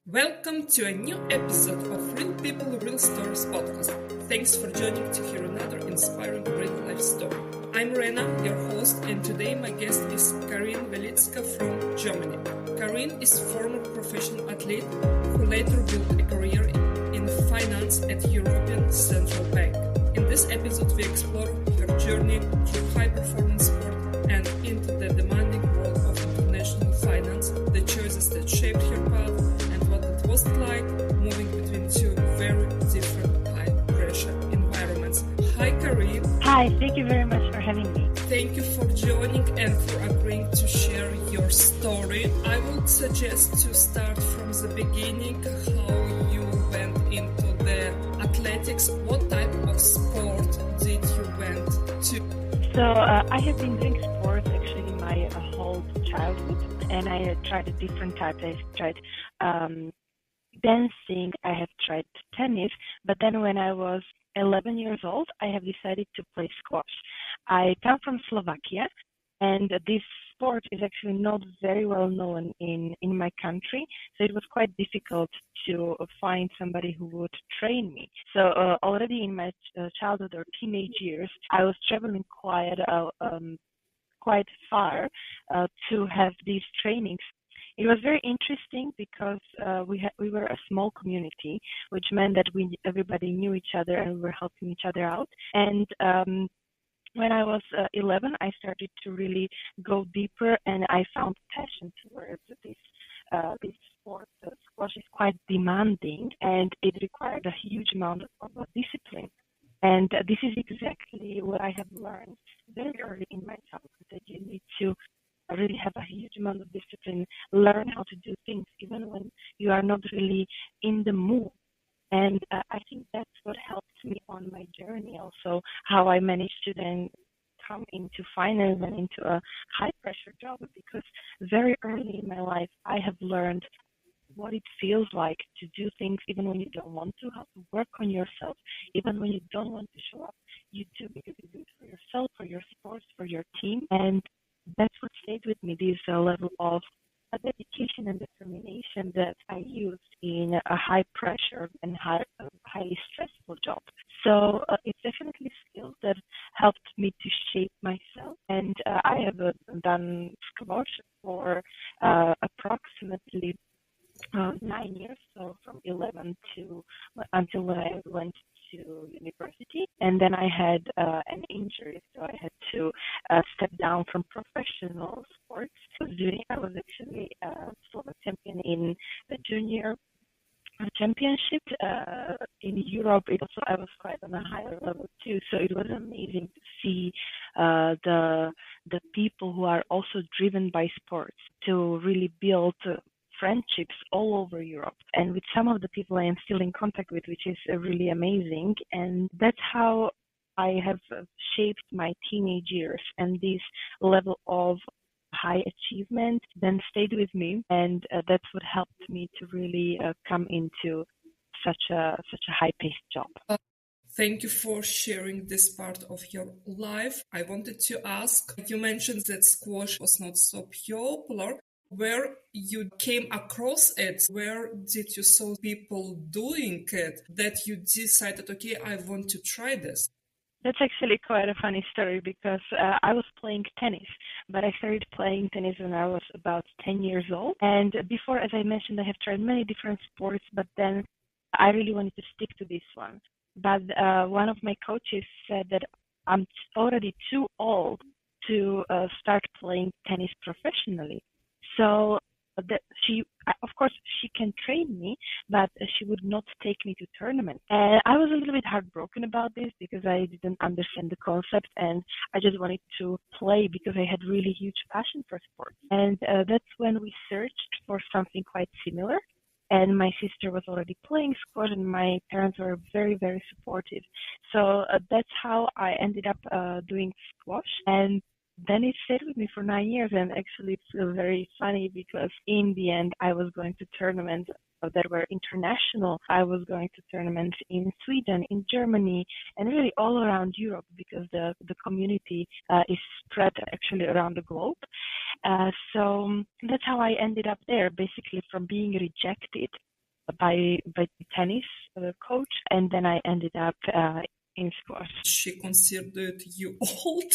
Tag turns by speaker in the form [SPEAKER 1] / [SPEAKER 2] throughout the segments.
[SPEAKER 1] Welcome to a new episode of Real People, Real Stories podcast. Thanks for joining to hear another inspiring real life story. I'm Rena, your host, and today my guest is Karin from Germany. Karin is a former professional athlete who later built a career in finance at European Central Bank. In this episode, we explore her journey through high-performance sport and into the demanding world of international finance, the choices that shaped her path, was it like moving between two very different high-pressure environments? Hi, Karin.
[SPEAKER 2] Hi, thank you very much for having me.
[SPEAKER 1] Thank you for joining and for agreeing to share your story. I would suggest to start from the beginning, how you went into the athletics. What type of sport did you went to?
[SPEAKER 2] So I have been doing sports actually my whole childhood, and I tried different types. I tried dancing, I have tried tennis, but then when I was 11 years old, I have decided to play squash. I come from Slovakia, and this sport is actually not very well known in my country, so it was quite difficult to find somebody who would train me. So already in my childhood or teenage years, I was traveling quite far to have these trainings. It was very interesting because we were a small community, which meant that everybody knew each other and we were helping each other out. And when I was 11, I started to really go deeper, and I found passion towards this sport. Squash is quite demanding, and it required a huge amount of discipline. And this is exactly what I have learned very early in my childhood, that you need to really have a huge amount of discipline, learn how to do things even when you are not really in the mood. And I think that's what helped me on my journey also, how I managed to then come into finance and into a high pressure job, because very early in my life I have learned what it feels like to do things even when you don't want to, how to work on yourself even when you don't want to show up. You do, because you do it for yourself, for your sports, for your team. And that's what stayed with me, this level of dedication and determination that I used in a high pressure and highly stressful job. So it's definitely skills that helped me to shape myself. And I have done squash for approximately 9 years, so from 11 to until when I went to university, and then I had an injury, so I had to step down from professional sports. I was actually a Slovak champion in the junior championship in Europe. I was quite on a higher level too, so it was amazing to see the people who are also driven by sports to really build friendships all over Europe, and with some of the people I am still in contact with, which is really amazing. And that's how I have shaped my teenage years, and this level of high achievement then stayed with me, and that's what helped me to really come into such a high-paced job.
[SPEAKER 1] Thank you for sharing this part of your life. I wanted to ask, you mentioned that squash was not so popular. Where you came across it, where did you saw people doing it that you decided, okay, I want to try this?
[SPEAKER 2] That's actually quite a funny story, because I was playing tennis, but I started playing tennis when I was about 10 years old. And before, as I mentioned, I have tried many different sports, but then I really wanted to stick to this one. But one of my coaches said that I'm already too old to start playing tennis professionally. So that of course, she can train me, but she would not take me to tournaments. And I was a little bit heartbroken about this, because I didn't understand the concept, and I just wanted to play because I had really huge passion for sports. And that's when we searched for something quite similar. And my sister was already playing squash, and my parents were very, very supportive. So that's how I ended up doing squash. And then it stayed with me for 9 years, and actually it's very funny, because in the end I was going to tournaments that were international. I was going to tournaments in Sweden, in Germany, and really all around Europe, because the community is spread actually around the globe. So that's how I ended up there, basically from being rejected by tennis coach, and then I ended up in squash.
[SPEAKER 1] She considered you old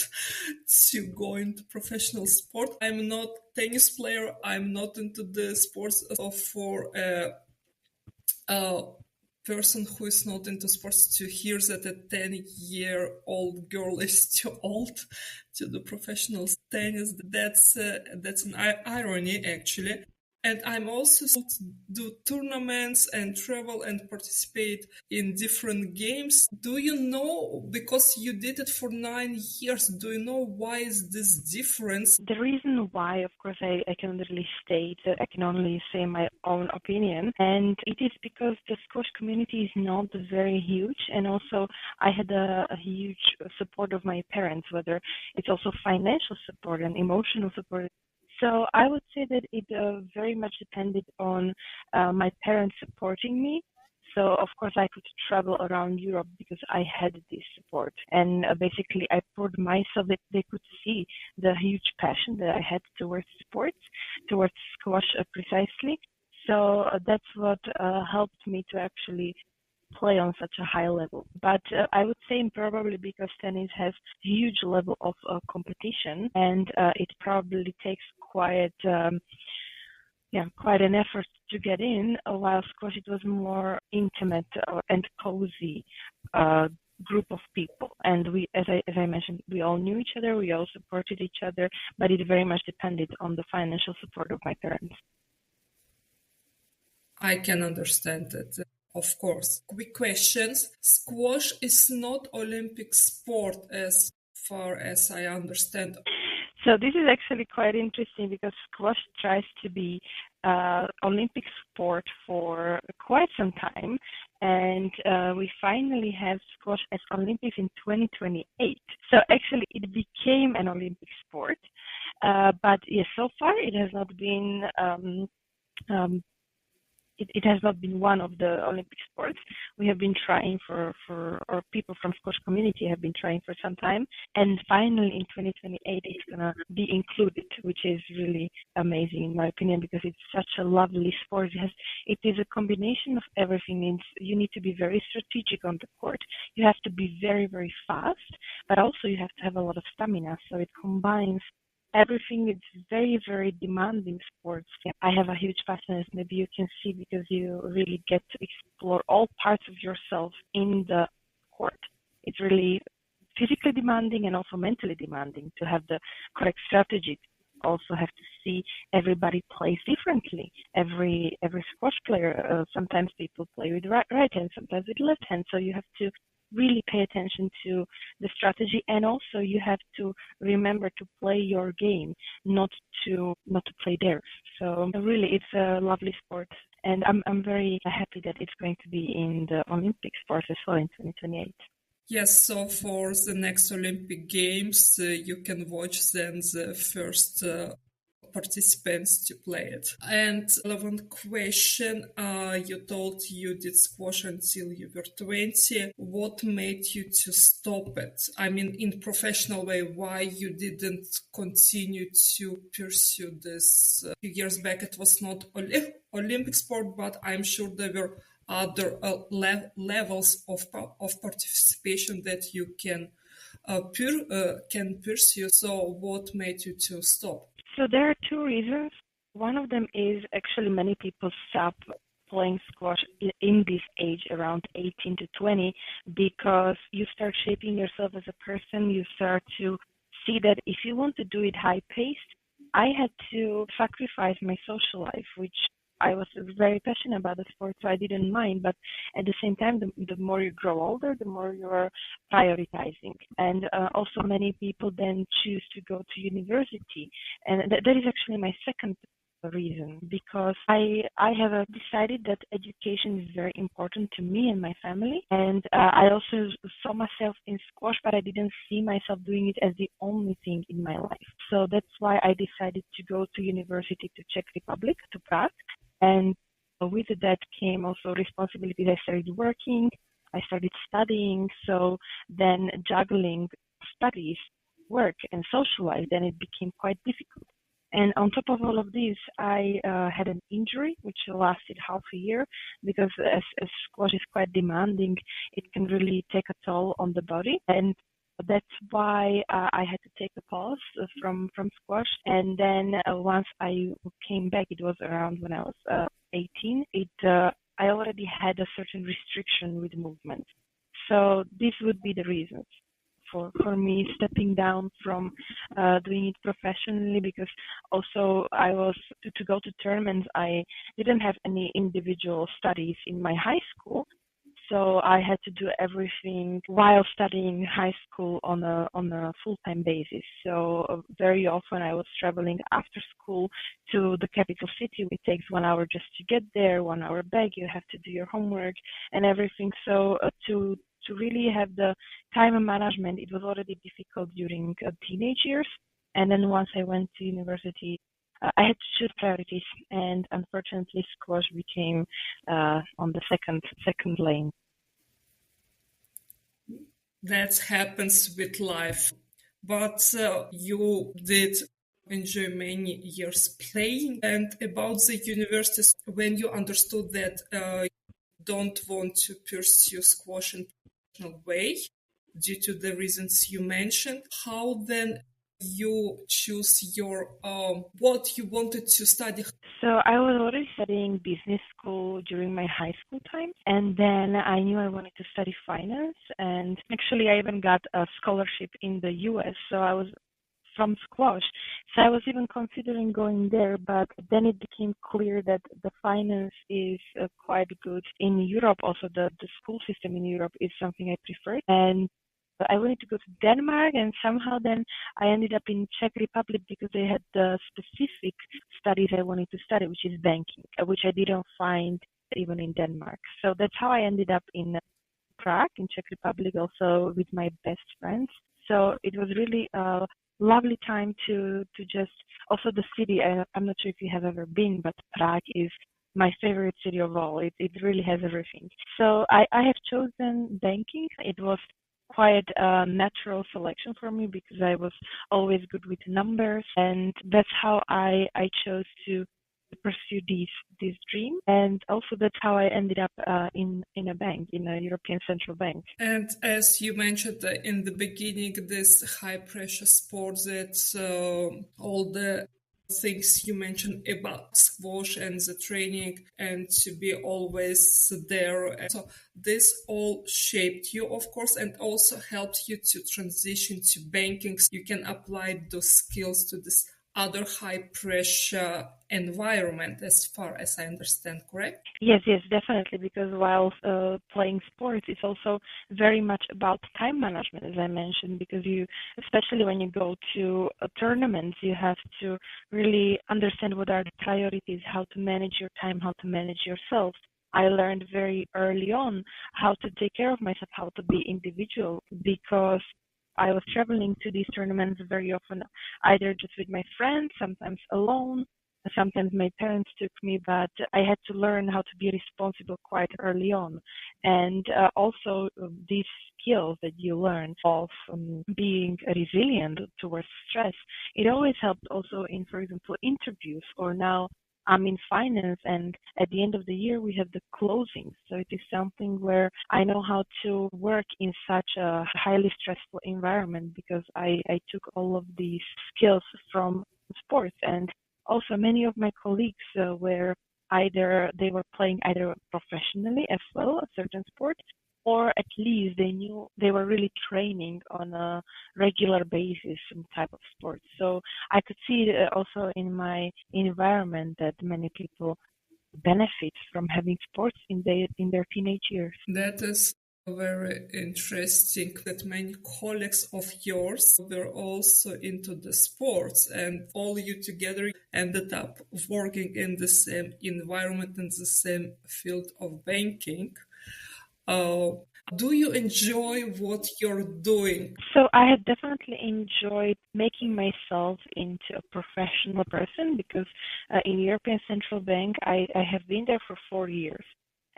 [SPEAKER 1] to go into professional sport. I'm not tennis player. I'm not into the sports. For a person who is not into sports, to hear that a 10-year-old girl is too old to do professional tennis, that's an irony actually. And I'm also do tournaments and travel and participate in different games. Do you know, because you did it for 9 years, do you know why is this difference?
[SPEAKER 2] The reason why, of course, I can really state, I can only say my own opinion, and it is because the squash community is not very huge, and also I had a huge support of my parents, whether it's also financial support and emotional support. So I would say that it very much depended on my parents supporting me. So of course I could travel around Europe because I had this support, and basically I poured myself that they could see the huge passion that I had towards sports, towards squash precisely. So that's what helped me to actually play on such a high level. But I would say probably because tennis has huge level of competition, and it probably takes quite an effort to get in, while squash it was more intimate and cozy group of people. And we, as I mentioned, we all knew each other, we all supported each other, but it very much depended on the financial support of my parents.
[SPEAKER 1] I can understand that. Of course. Quick questions. Squash is not Olympic sport as far as I understand.
[SPEAKER 2] So this is actually quite interesting because squash tries to be Olympic sport for quite some time, and we finally have squash as Olympics in 2028. So actually it became an Olympic sport, but yes, so far it has not been it has not been one of the Olympic sports. We have been trying or people from squash community have been trying for some time, and finally in 2028 it's gonna be included, which is really amazing in my opinion because it's such a lovely sport. It is a combination of everything. You need to be very strategic on the court. You have to be very, very fast, but also you have to have a lot of stamina. So it combines everything. It's very, very demanding sports. I have a huge passion, as maybe you can see, because you really get to explore all parts of yourself in the court. It's really physically demanding and also mentally demanding to have the correct strategy. Also have to see everybody plays differently. Every squash player, sometimes people play with right hand, sometimes with left hand. So you have to really pay attention to the strategy, and also you have to remember to play your game, not to play theirs. So really it's a lovely sport, and I'm very happy that it's going to be in the Olympic sports as well in 2028.
[SPEAKER 1] Yes, so for the next Olympic Games, you can watch then the first participants to play it. And one question, you told you did squash until you were 20. What made you to stop it? I mean, in professional way, why you didn't continue to pursue this? A few years back, it was not Olympic sport, but I'm sure there were other levels of participation that you can pursue. So what made you to stop?
[SPEAKER 2] So there are two reasons. One of them is actually many people stop playing squash in this age around 18 to 20 because you start shaping yourself as a person. You start to see that if you want to do it high paced, I had to sacrifice my social life, which I was very passionate about the sport, so I didn't mind. But at the same time, the more you grow older, the more you are prioritizing. And also many people then choose to go to university. And that is actually my second reason, because I have decided that education is very important to me and my family. And I also saw myself in squash, but I didn't see myself doing it as the only thing in my life. So that's why I decided to go to university to Czech Republic, to Prague. And with that came also responsibilities. I started working, I started studying, so then juggling studies, work, and social life, then it became quite difficult. And on top of all of this, I had an injury which lasted half a year because as squash is quite demanding, it can really take a toll on the body. And that's why I had to take a pause from squash. And then once I came back, it was around when I was 18. I already had a certain restriction with movement. So this would be the reasons for me stepping down from doing it professionally, because also I was to go to tournaments. I didn't have any individual studies in my high school, so I had to do everything while studying high school on a full-time basis. So very often I was traveling after school to the capital city. It takes 1 hour just to get there, 1 hour back. You have to do your homework and everything. So to really have the time management, it was already difficult during teenage years. And then once I went to university, I had to choose priorities, and unfortunately, squash became on the second lane.
[SPEAKER 1] That happens with life, but you did enjoy many years playing. And about the universities, when you understood that you don't want to pursue squash in professional way due to the reasons you mentioned, how then you choose your what you wanted to study?
[SPEAKER 2] So I was already studying business school during my high school time, and then I knew I wanted to study finance, and actually I even got a scholarship in the US, so I was from squash. So I was even considering going there, but then it became clear that the finance is quite good in Europe. Also, the school system in Europe is something I prefer. And I wanted to go to Denmark, and somehow then I ended up in Czech Republic because they had the specific studies I wanted to study, which is banking, which I didn't find even in Denmark. So that's how I ended up in Prague, in Czech Republic, also with my best friends. So it was really a lovely time to just, also the city, I'm not sure if you have ever been, but Prague is my favorite city of all. It really has everything. So I have chosen banking. It was quite a natural selection for me because I was always good with numbers, and that's how I chose to pursue this dream. And also that's how I ended up in a bank, in a European Central Bank.
[SPEAKER 1] And as you mentioned in the beginning, this high pressure sport, that all the things you mentioned about squash and the training and to be always there. And so this all shaped you, of course, and also helped you to transition to banking. You can apply those skills to this other high pressure environment, as far as I understand, correct?
[SPEAKER 2] Yes, definitely, because while playing sports, it's also very much about time management, as I mentioned, because especially when you go to tournaments, you have to really understand what are the priorities, how to manage your time, how to manage yourself. I learned very early on how to take care of myself, how to be individual, because I was traveling to these tournaments very often, either just with my friends, sometimes alone. Sometimes my parents took me, but I had to learn how to be responsible quite early on. And also these skills that you learn of being resilient towards stress, it always helped also in, for example, interviews, or now I'm in finance, and at the end of the year we have the closing. So it is something where I know how to work in such a highly stressful environment because I took all of these skills from sports. And also many of my colleagues were they were playing either professionally as well, a certain sport, or at least they were really training on a regular basis some type of sport. So I could see also in my environment that many people benefit from having sports in their teenage years.
[SPEAKER 1] That is very interesting that many colleagues of yours were also into the sports, and all you together ended up working in the same environment, in the same field of banking. Do you enjoy what you're doing?
[SPEAKER 2] So I have definitely enjoyed making myself into a professional person because in European Central Bank, I have been there for 4 years.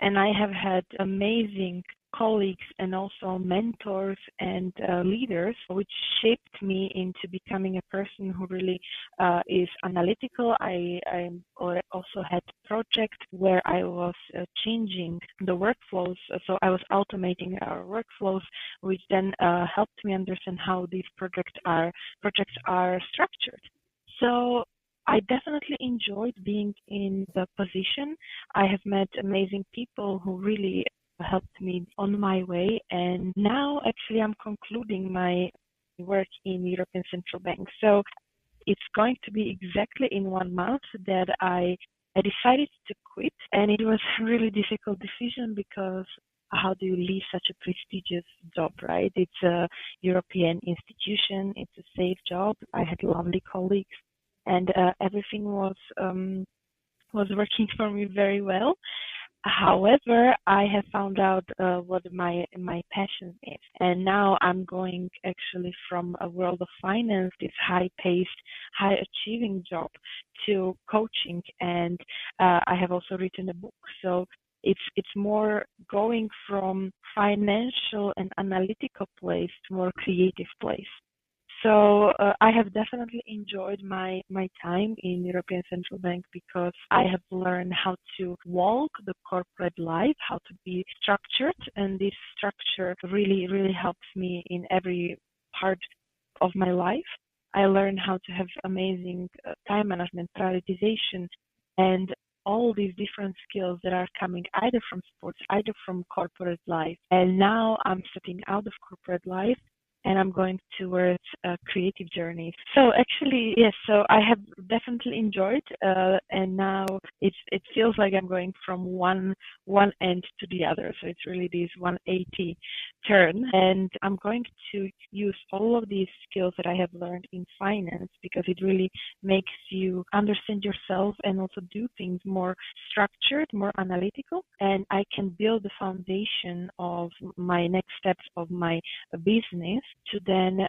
[SPEAKER 2] And I have had amazing colleagues and also mentors and leaders, which shaped me into becoming a person who really is analytical. I also had projects where I was changing the workflows. So I was automating our workflows, which then helped me understand how these projects are structured. So I definitely enjoyed being in the position. I have met amazing people who really helped me on my way. And now actually I'm concluding my work in European Central Bank. So it's going to be exactly in 1 month that I decided to quit. And it was a really difficult decision because how do you leave such a prestigious job, right? It's a European institution. It's a safe job. I had lovely colleagues and everything was working for me very well. However, I have found out what my passion is, and now I'm going actually from a world of finance, this high-paced, high-achieving job, to coaching, and I have also written a book. So it's more going from financial and analytical place to more creative place. So I have definitely enjoyed my time in European Central Bank because I have learned how to walk the corporate life, how to be structured, and this structure really helps me in every part of my life. I learned how to have amazing time management, prioritization, and all these different skills that are coming either from sports, either from corporate life. And now I'm stepping out of corporate life and I'm going towards creative journeys. So actually, yes, so I have definitely enjoyed, and now it feels like I'm going from one end to the other. So it's really this 180 turn, and I'm going to use all of these skills that I have learned in finance because it really makes you understand yourself and also do things more structured, more analytical, and I can build the foundation of my next steps of my business to then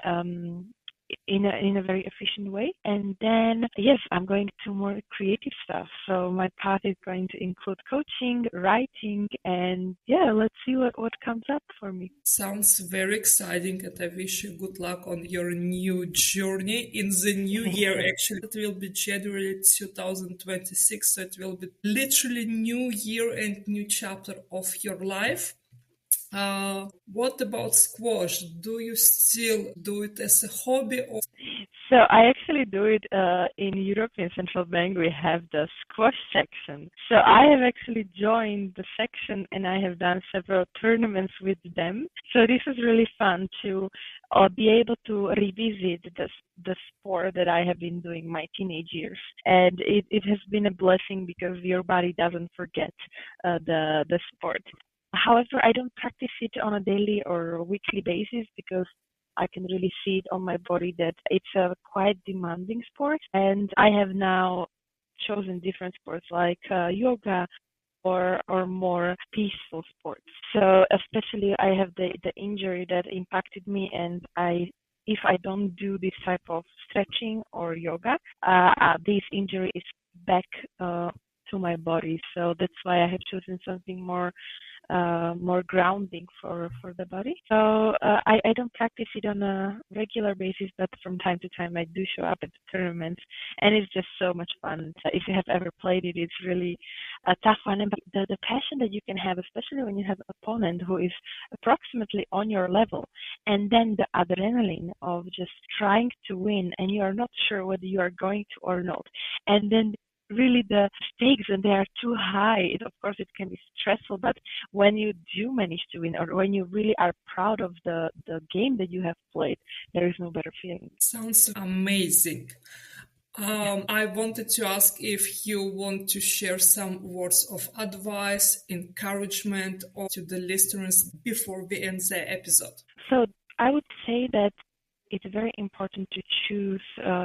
[SPEAKER 2] in a very efficient way. And then yes, I'm going to more creative stuff. So my path is going to include coaching, writing, and yeah, let's see what comes up for me.
[SPEAKER 1] Sounds very exciting, and I wish you good luck on your new journey in the new year. Actually, it will be January 2026, so it will be literally new year and new chapter of your life. What about squash? Do you still do it as a hobby or?
[SPEAKER 2] So I actually do it in European Central Bank. We have the squash section. So I have actually joined the section and I have done several tournaments with them. So this is really fun to be able to revisit the sport that I have been doing my teenage years. And it has been a blessing because your body doesn't forget the sport. However, I don't practice it on a daily or weekly basis because I can really see it on my body that it's a quite demanding sport. And I have now chosen different sports like yoga or more peaceful sports. So especially I have the injury that impacted me, and if I don't do this type of stretching or yoga, this injury is back to my body. So that's why I have chosen something more grounding for the body. So I don't practice it on a regular basis, but from time to time I do show up at the tournaments, and it's just so much fun. If you have ever played it, it's really a tough one. And the passion that you can have, especially when you have an opponent who is approximately on your level, and then the adrenaline of just trying to win, and you are not sure whether you are going to or not, and then really the stakes and they are too high. Of course, it can be stressful, but when you do manage to win or when you really are proud of the game that you have played, there is no better feeling.
[SPEAKER 1] Sounds amazing. I wanted to ask if you want to share some words of advice, encouragement to the listeners before we end the episode.
[SPEAKER 2] So I would say that it's very important to choose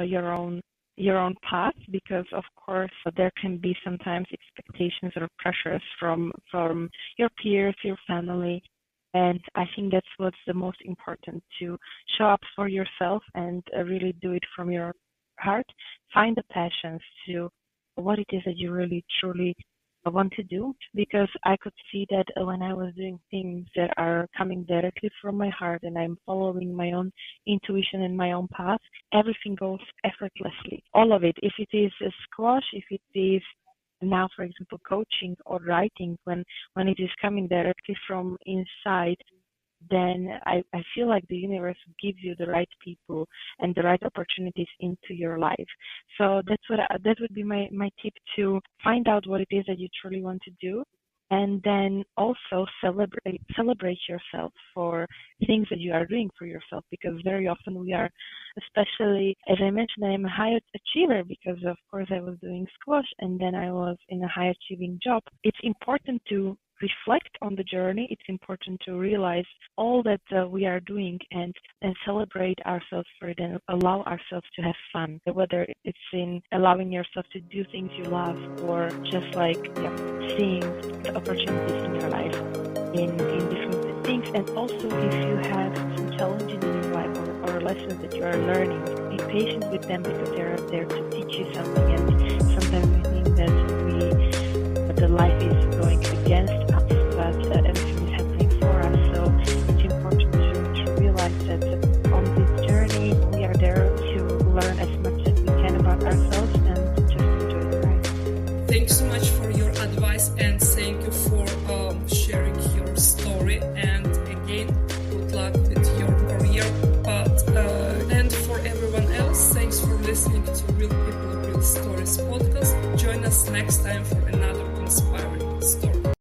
[SPEAKER 2] your own path, because of course there can be sometimes expectations or pressures from your peers, your family, and I think that's what's the most important, to show up for yourself and really do it from your heart. Find the passions to what it is that you really truly want to do, because I could see that when I was doing things that are coming directly from my heart and I'm following my own intuition and my own path, everything goes effortlessly. All of it. If it is a squash, if it is now, for example, coaching or writing, when it is coming directly from inside, then I feel like the universe gives you the right people and the right opportunities into your life. So that would be my tip, to find out what it is that you truly want to do, and then also celebrate yourself for things that you are doing for yourself, because very often we are, especially as I mentioned, I am a high achiever because of course I was doing squash and then I was in a high achieving job. It's important to reflect on the journey. It's important to realize all that we are doing and celebrate ourselves for it and allow ourselves to have fun, whether it's in allowing yourself to do things you love or just seeing the opportunities in your life in different things. And also, if you have some challenges in your life or lessons that you are learning, be patient with them, because they are there to teach you something. And sometimes we think that the life is going against us, but everything is happening for us. So it's important to realize that on this journey we are there to learn as much as we can about ourselves and just enjoy the ride.
[SPEAKER 1] Thanks so much for your advice, and thank you for sharing your story. And again, good luck with your career path. And for everyone else, thanks for listening to Real People, Real Stories podcast. Join us next time for another inspiring